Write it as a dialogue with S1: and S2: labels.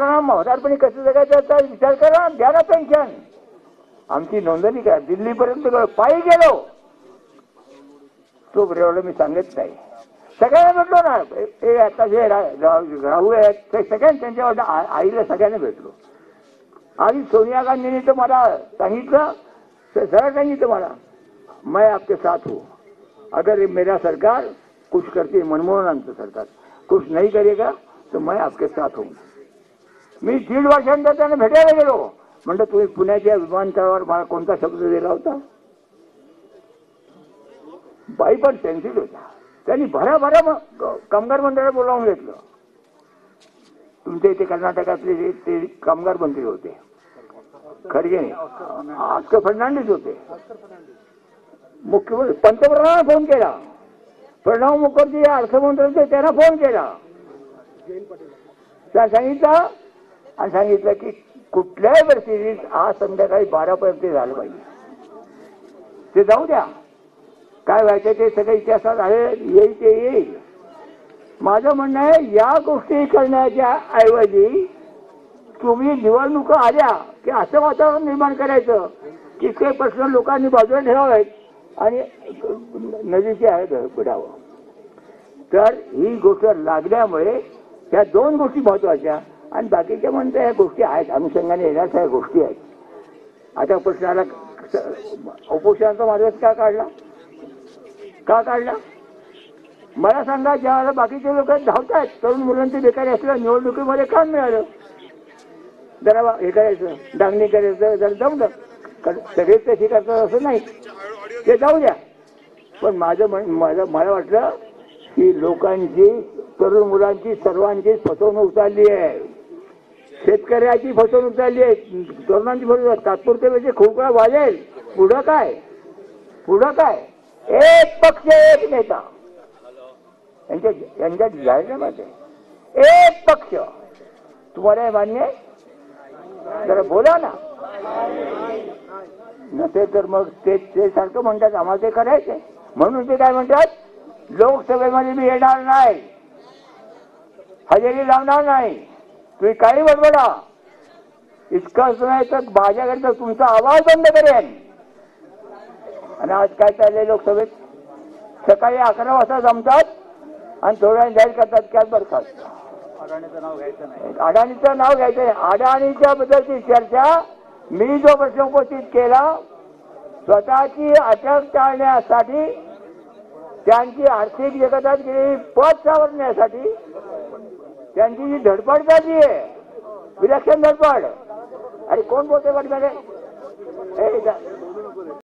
S1: असताना म्हातारपणी कसं जगायचं याचा विचार करा, द्या ना पेन्शन. आमची नोंदणी करा. दिल्लीपर्यंत पायी गेलो. तो एवढं मी सांगत नाही. सगळ्यांना भेटलो ना. हे आता जे राहू आहेत ते सगळ्यांना, त्यांच्या आईला सगळ्यांना भेटलो. आधी सोनिया गांधींनी तर मला सांगितलं, सरळ सांगितलं मला, मैं आपके साथ हूँ. अगर मेरा सरकार कुछ करते, मनमोहनचं सरकार कुछ नहीं करेगा तो मैं आपके साथ हूँ. मी 1.5 वर्षांतर त्यांना भेटायला गेलो. म्हणलं तुम्ही पुण्याच्या विमानतळावर मला कोणता शब्द दिला होता? बाई पण सेन्सिटिव्ह होता. त्यांनी भराभरा कामगार मंडळाला बोलावून घेतलं. तुमच्या इथे कर्नाटकातले ते कामगार मंत्री होते, खरगे ऑस्कर फर्नांडिस होते. मुख्यमंत्री पंतप्रधानांना फोन केला. प्रणव मुखर्जी अर्थमंत्री त्यांना फोन केला. सांगितलं की कुठल्याही परिस्थितीत आज संध्याकाळी 12 पर्यंत झालं पाहिजे. ते जाऊ द्या, काय व्हायचं ते सगळं इतिहासात आहे, येईल ते येईल. माझं म्हणणं आहे, या गोष्टी करण्याच्या ऐवजी तुम्ही निवडणुका आल्या की असं वातावरण निर्माण करायचं की ते प्रश्न लोकांनी बाजूला ठेवावेत आणि नदीचे आहे बुडावं. तर ही गोष्ट लागल्यामुळे ह्या 2 गोष्टी महत्वाच्या आणि बाकीच्या म्हणता ह्या गोष्टी आहेत, अनुषंगाने येण्याच्या गोष्टी आहेत. आता प्रश्नाला उपोषणाचा मार्ग का काढला मला सांगा. ज्यावेळेला बाकीचे लोक धावतात, तरुण मुलांचे बेकारी असल्या निवडणुकीमध्ये काम मिळालं, जरा हे करायचं, डांगणी करायचं, जरा जमलं. सगळेच तशी करतात असं नाही, ते जाऊ द्या. पण मला वाटलं की लोकांची, तरुण मुलांची, सर्वांची फसवणूक चालली आहे. शेतकऱ्याची फसवणूक चालली आहे, तरुणांची फसवणूक. तात्पुरते म्हणजे खूप वेळा वाजेल. पुढं काय एक पक्ष एक नेता, यांच्या जाहीरनाम्यात आहे एक पक्ष. तुम्हाला हे मान्य आहे? जरा बोला ना. नसेल तर मग ते सारखं म्हणतात आम्हाला ते करायचंय. म्हणून ते काय म्हणतात, लोकसभेमध्ये मी येणार नाही, हजेरी लावणार नाही, तुम्ही काही बडबडा. इतकंच नाही तर माझ्याकडे तुमचा आवाज बंद करेन. आणि आज काय चाललंय लोकसभेत, सकाळी 11 वाजता जमतात आणि थोड्या जाहीर करतात की आज बरखास्त. अडाणीचं नाव घ्यायचं नाही. अडाणीच्या बद्दलची चर्चा, मी जो प्रश्न उपस्थित केला, स्वतःची अटक टाळण्यासाठी, त्यांची आर्थिक जगतात गेलेली पद सावरण्यासाठी त्यांची जी धडपड चालली आहे, विलक्षण धडपड. अरे कोण बोलते वाटतं?